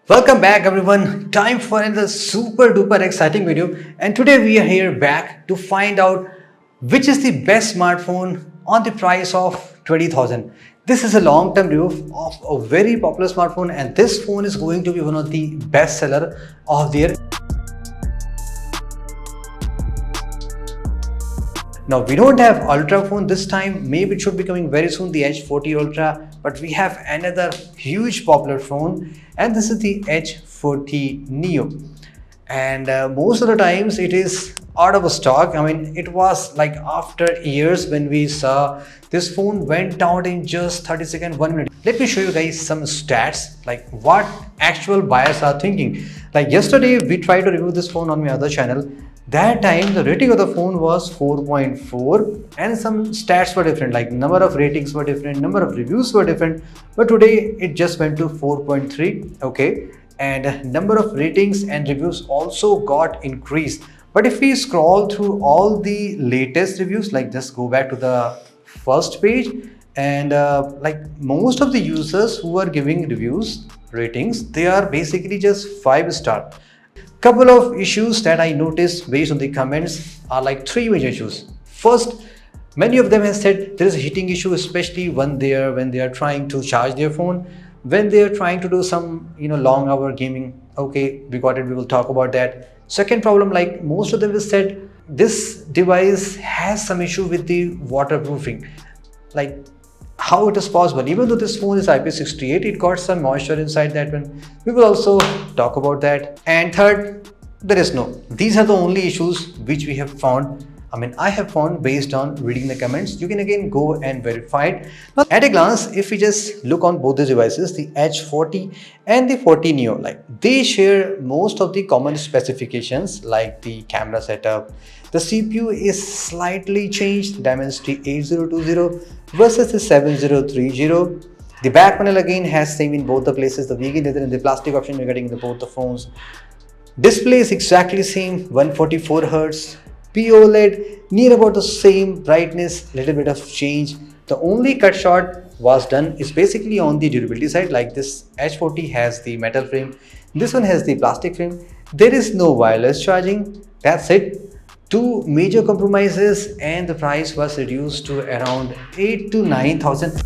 Welcome back everyone. Time for another super duper exciting video, and today we are here back to find out which is the best smartphone on the price of 20,000. This is a long term review of a very popular smartphone, and this phone is going to be one of the best seller of the year. Now we don't have Ultra phone this time, maybe it should be coming very soon, the Edge 40 Ultra, but we have another huge popular phone, and this is the Edge 40 Neo. And most of the times it is out of stock. I mean, it was like after years when we saw this phone went out in just 30 seconds, 1 minute. Let me show you guys some stats, like what actual buyers are thinking. Like yesterday we tried to review this phone on my other channel. That time the rating of the phone was 4.4 and some stats were different, like number of ratings were different, number of reviews were different, but today it just went to 4.3. okay, and number of ratings and reviews also got increased. But if we scroll through all the latest reviews, like just go back to the first page, and like most of the users who are giving reviews ratings, they are basically just 5-star. Couple of issues that I noticed based on the comments are like 3 major issues. First, many of them have said there is a heating issue, especially when they are trying to charge their phone, when they are trying to do some long hour gaming. Okay, we got it, we will talk about that. Second problem, like most of them have said this device has some issue with the waterproofing. Like how it is possible, even though this phone is IP68, it got some moisture inside that one. We will also talk about that. And third, these are the only issues which we have found. I have found based on reading the comments. You can again go and verify it. Now, at a glance, if we just look on both the devices, the Edge 40 and the 40 Neo, like they share most of the common specifications, like the camera setup. The CPU is slightly changed, Dimensity 8020 versus the 7030. The back panel again has same in both the places, the vegan leather and the plastic option you're getting in both the phones. Display is exactly same, 144 Hz. POLED, near about the same brightness, little bit of change. The only cut short was done is basically on the durability side, like this Edge 40 has the metal frame, this one has the plastic frame. There is no wireless charging, that's it. 2 major compromises, and the price was reduced to around 8 to 9,000.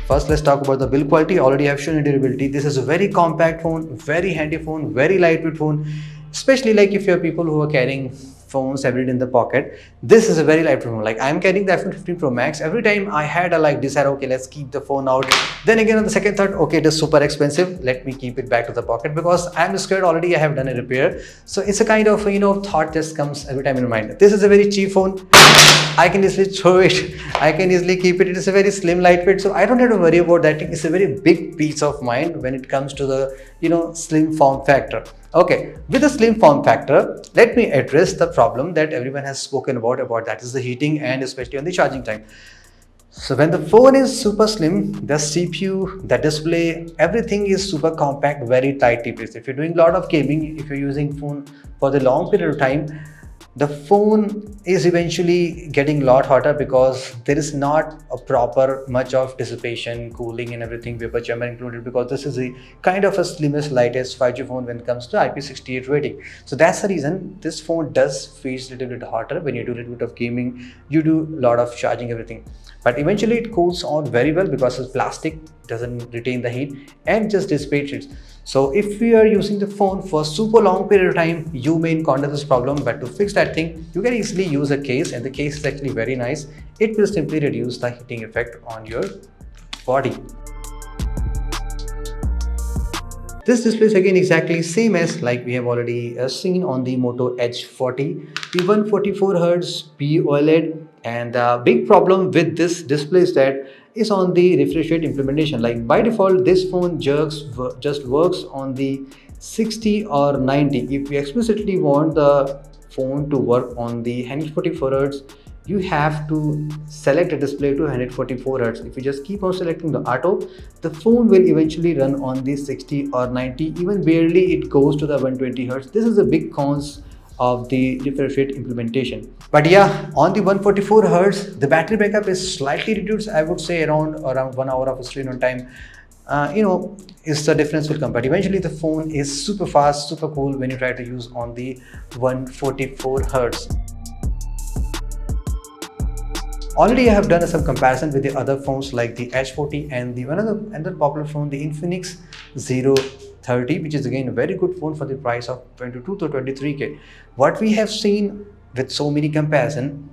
First, let's talk about the build quality. Already I've shown you durability. This is a very compact phone, very handy phone, very lightweight phone. Especially like if you're people who are carrying phones every day in the pocket, this is a very light phone. Like I'm carrying the iPhone 15 Pro Max. Every time I had a like desire, okay, let's keep the phone out. Then again on the second thought, okay, it is super expensive, let me keep it back to the pocket because I'm scared already I have done a repair. So it's a kind of thought just comes every time in my mind. This is a very cheap phone, I can easily throw it, I can easily keep it. It is a very slim, lightweight, so I don't have to worry about that thing. It's a very big peace of mind when it comes to the slim form factor. Okay, with the slim form factor, let me address the problem that everyone has spoken about that is the heating and especially on the charging time. So when the phone is super slim, the CPU, the display, everything is super compact, very tightly placed. If you're doing a lot of gaming, if you're using phone for the long period of time, the phone is eventually getting a lot hotter because there is not a proper much of dissipation, cooling and everything, vapor chamber included, because this is a kind of a slimmest, lightest 5G phone when it comes to IP68 rating. So that's the reason this phone does feel a little bit hotter when you do a little bit of gaming, you do a lot of charging, everything. But eventually it cools on very well because it's plastic, doesn't retain the heat and just dissipates it. So if we are using the phone for super long period of time, you may encounter this problem, but to fix that thing, you can easily use a case, and the case is actually very nice. It will simply reduce the heating effect on your body. This display is again exactly same as like we have already seen on the Moto Edge 40, the 144 Hz POLED, and the big problem with this display is that is on the refresh rate implementation. Like by default, this phone just works on the 60 or 90. If we explicitly want the phone to work on the 144 Hz, you have to select a display to 144 Hz. If you just keep on selecting the auto, the phone will eventually run on the 60 or 90, even barely it goes to the 120 Hz. This is a big cons of the refresh rate implementation. But yeah, on the 144 Hz, the battery backup is slightly reduced. I would say around 1 hour of screen on time. is the difference will come. But eventually the phone is super fast, super cool when you try to use on the 144 hertz. Already I have done some comparison with the other phones like the Edge 40 and the another popular phone, the Infinix 030, which is again a very good phone for the price of 22 to 23k. What we have seen with so many comparison,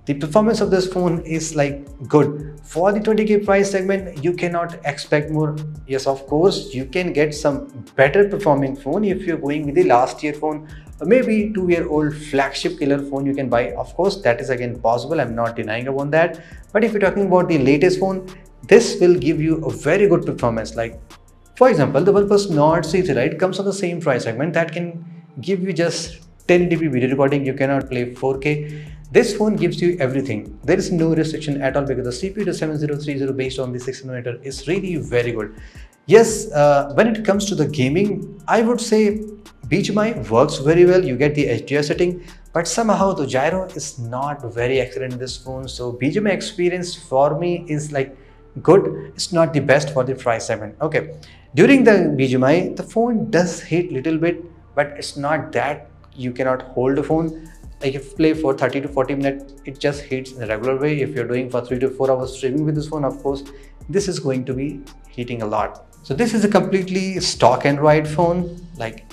the performance of this phone is like good. For the 20k price segment, you cannot expect more. Yes, of course, you can get some better performing phone if you're going with the last year phone, or maybe 2-year-old flagship killer phone you can buy. Of course, that is again possible. I'm not denying upon that. But if you're talking about the latest phone, this will give you a very good performance. Like, for example, the OnePlus Nord C3, right, comes on the same price segment that can give you just 1080p video recording. You cannot play 4K. This phone gives you everything. There is no restriction at all because the CPU, the 7030 based on the 6nm, is really very good. Yes, when it comes to the gaming, I would say BGMI works very well. You get the HDR setting, but somehow the gyro is not very excellent in this phone. So BGMI experience for me is like good. It's not the best for the price segment. Okay, during the BGMI, the phone does hit little bit, but it's not that you cannot hold the phone. Like if you play for 30 to 40 minutes, it just hits in a regular way. If you're doing for 3 to 4 hours streaming with this phone, of course, this is going to be heating a lot. So this is a completely stock Android phone. Like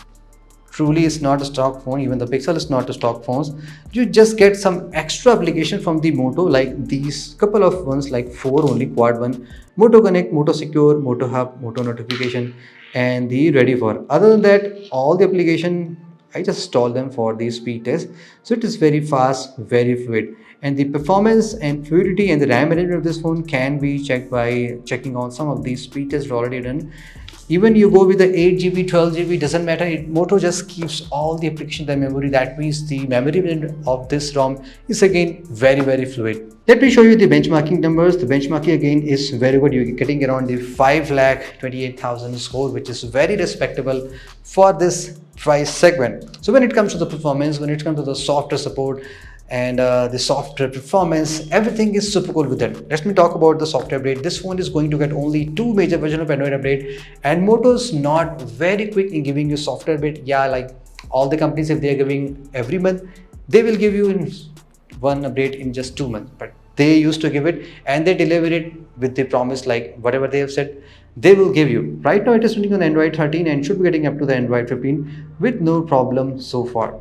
truly it's not a stock phone. Even the Pixel is not a stock phones. You just get some extra application from the Moto, like these couple of ones, like 4 only, quad one, Moto Connect, Moto Secure, Moto Hub, Moto Notification, and the Ready For. Other than that, all the application I just installed them for the speed test. So it is very fast, very fluid. And the performance and fluidity and the RAM management of this phone can be checked by checking on some of these speed tests already done. Even you go with the 8GB, 12GB, doesn't matter. Moto just keeps all the application in memory. That means the memory management of this ROM is again very fluid. Let me show you the benchmarking numbers. The benchmarking again is very good. You're getting around the 5,28,000 score, which is very respectable for this price segment. So when it comes to the performance, when it comes to the software support and the software performance, everything is super cool with it. Let me talk about the software update. This phone is going to get only 2 major versions of Android update, and Moto's not very quick in giving you software update. Yeah, like all the companies, if they're giving every month, they will give you in one update in just 2 months. But they used to give it and they deliver it with the promise, like whatever they have said, they will give you. Right now it is running on Android 13 and should be getting up to the Android 15 with no problem so far.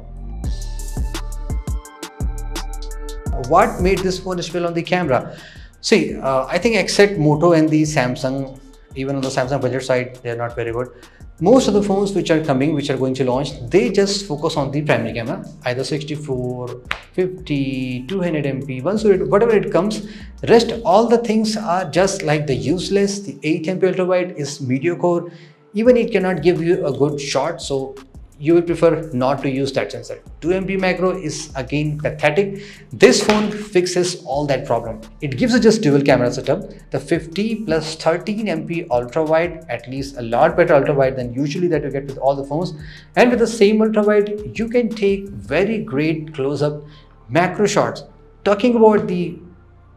What made this phone special on the camera? See, I think except Moto and the Samsung, even on the Samsung budget side, they are not very good. Most of the phones which are coming, which are going to launch, they just focus on the primary camera, either 64, 50, 200 MP, 108, whatever it comes. Rest all the things are just like the useless. The 8 MP ultra wide is mediocre. Even it cannot give you a good shot, so you will prefer not to use that sensor. 2 MP macro is again pathetic. This phone fixes all that problem. It gives you just dual camera setup. The 50 plus 13 MP ultra wide, at least a lot better ultra wide than usually that you get with all the phones. And with the same ultra wide, you can take very great close-up macro shots. Talking about the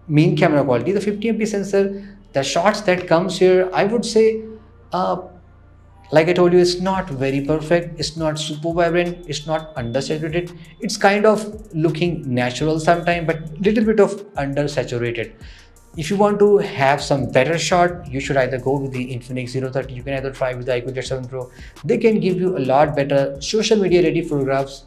main camera quality, the 50 MP sensor, the shots that comes here, I would say, like I told you, it's not very perfect, it's not super vibrant, it's not undersaturated. It's kind of looking natural sometimes, but little bit of undersaturated. If you want to have some better shot, you should either go with the Infinix 030. You can either try with the iQOO Z7 Pro. They can give you a lot better social media ready photographs,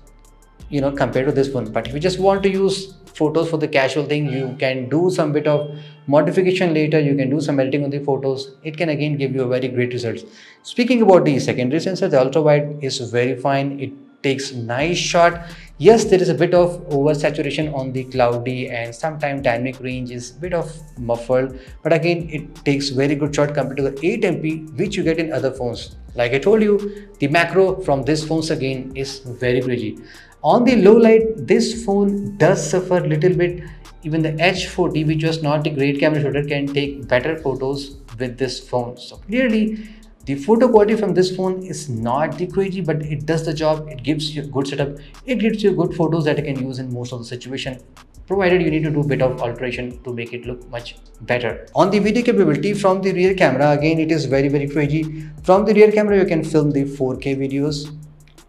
compared to this one. But if you just want to use photos for the casual thing, you can do some bit of modification later, you can do some editing on the photos. It can again give you a very great results. Speaking about the secondary sensor, the ultra wide is very fine. It takes nice shot. Yes, there is a bit of oversaturation on the cloudy and sometimes dynamic range is a bit of muffled, but again it takes very good shot compared to the 8 MP which you get in other phones. Like I told you, the macro from this phones again is very bridgy. On the low light, this phone does suffer a little bit. Even the Edge 40, which was not a great camera shooter, can take better photos with this phone. So clearly, the photo quality from this phone is not the crazy, but it does the job. It gives you a good setup. It gives you good photos that you can use in most of the situation. provided you need to do a bit of alteration to make it look much better. On the video capability from the rear camera, again it is very crazy. From the rear camera you can film the 4K videos,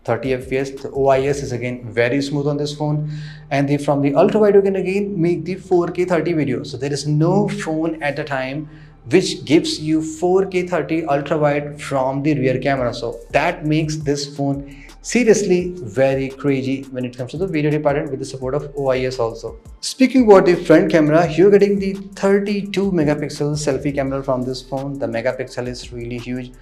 30 fps. The OIS is again very smooth on this phone, and from the ultra wide you can again make the 4K 30 video. So there is no phone at the time which gives you 4K 30 ultra wide from the rear camera. So that makes this phone seriously very crazy when it comes to the video department with the support of OIS also. Speaking about the front camera, you're getting the 32 megapixel selfie camera from this phone. The megapixel is really huge.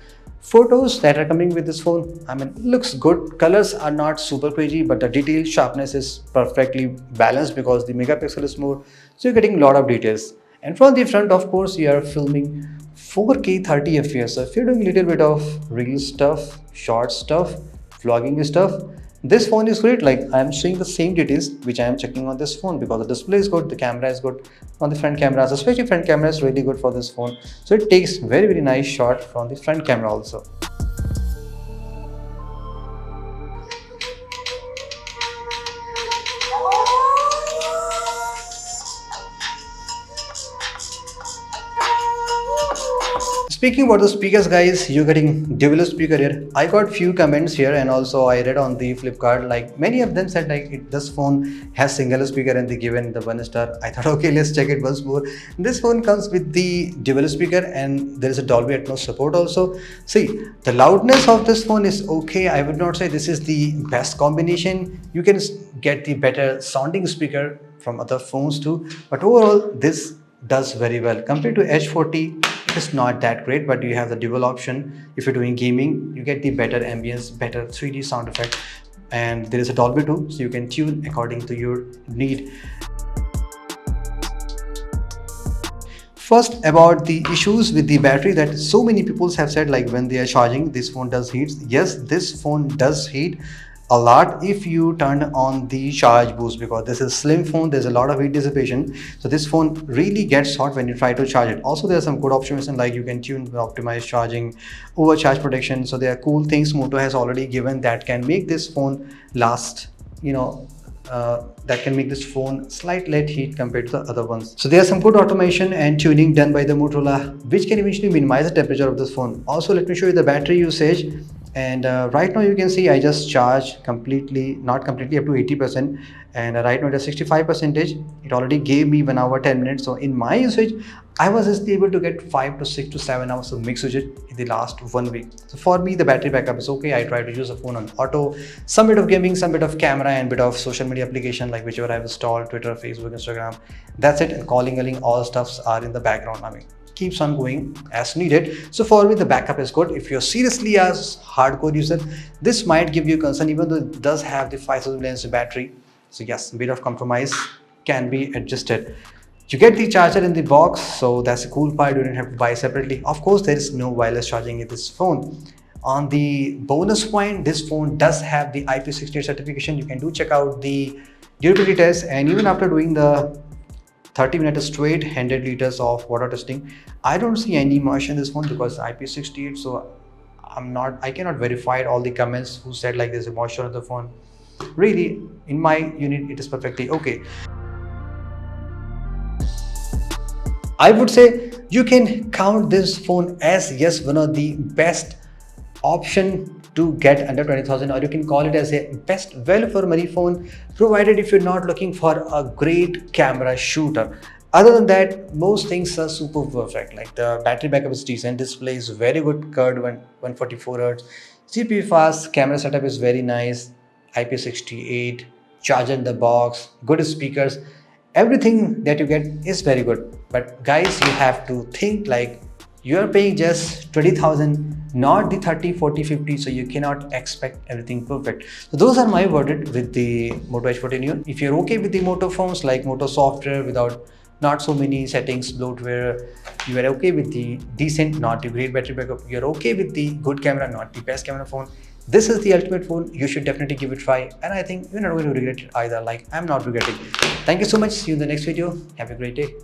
Photos that are coming with this phone, I mean, looks good. Colors are not super crazy, but the detail sharpness is perfectly balanced because the megapixel is more, so you're getting a lot of details. And from the front, of course, you are filming 4K 30 fps. So if you're doing a little bit of reel stuff, short stuff, vlogging stuff, this phone is great. Like, I'm seeing the same details which I am checking on this phone because the display is good, the camera is good on the front cameras, especially front camera is really good for this phone. So it takes very nice shot from the front camera also. Speaking about the speakers, guys, you're getting dual speaker here. I got few comments here, and also I read on the Flipkart, like many of them said like this phone has single speaker and they given the 1 star. I thought, okay, let's check it once more. This phone comes with the dual speaker and there is a Dolby Atmos support also. See, the loudness of this phone is okay. I would not say this is the best combination. You can get the better sounding speaker from other phones too, but overall this does very well. Compared to Edge 40, it's not that great, but you have the dual option. If you're doing gaming, you get the better ambience, better 3D sound effect, and there is a Dolby too, so you can tune according to your need. First, about the issues with the battery that so many people have said, like when they are charging, this phone does heat. Yes, this phone does heat a lot if you turn on the charge boost, because this is a slim phone, there's a lot of heat dissipation, so this phone really gets hot when you try to charge it. Also, there are some good options like you can tune optimize charging, overcharge protection, so there are cool things Moto has already given that can make this phone last, that can make this phone slight less heat compared to the other ones. So there's some good automation and tuning done by the Motorola which can eventually minimize the temperature of this phone. Also, let me show you the battery usage. And right now you can see I just charged completely, not completely, up to 80%, and right now it is 65%. It already gave me 1 hour 10 minutes. So in my usage, I was just able to get 5 to 6 to 7 hours of mixed usage in the last 1 week. So for me, the battery backup is okay. I try to use the phone on auto, some bit of gaming, some bit of camera, and bit of social media application like whichever I've installed, Twitter, Facebook, Instagram. That's it. And calling, all stuffs are in the background. I mean, keeps on going as needed. So for me, the backup is good. If you're seriously a hardcore user, this might give you concern, even though it does have the 5000 mAh battery. So yes, a bit of compromise can be adjusted. You get the charger in the box, so that's a cool part. You don't have to buy separately. Of course, there is no wireless charging in this phone. On the bonus point, this phone does have the IP68 certification. You can check out the durability test, and even after doing the 30 minutes straight 100 liters of water testing, I don't see any moisture in this phone because IP68. So I cannot verify all the comments who said like there's a moisture on the phone. Really, in my unit, it is perfectly okay. I would say you can count this phone as, yes, one of the best option to get under 20,000, or you can call it as a best value for money phone, provided if you're not looking for a great camera shooter. Other than that, most things are super perfect. Like the battery backup is decent, display is very good, curved 144 Hz, CPU fast, camera setup is very nice, IP68, charger in the box, good speakers. Everything that you get is very good. But guys, you have to think like you are paying just 20,000, not the 30, 40, 50. So you cannot expect everything perfect. So those are my verdict with the Moto Edge 40 Neo. If you're okay with the Moto phones like Moto software without not so many settings, bloatware, you are okay with the decent, not the great battery backup, you're okay with the good camera, not the best camera phone, this is the ultimate phone. You should definitely give it a try, and I think you're not going to regret it either. Like I'm not regretting. Thank you so much. See you in the next video. Have a great day.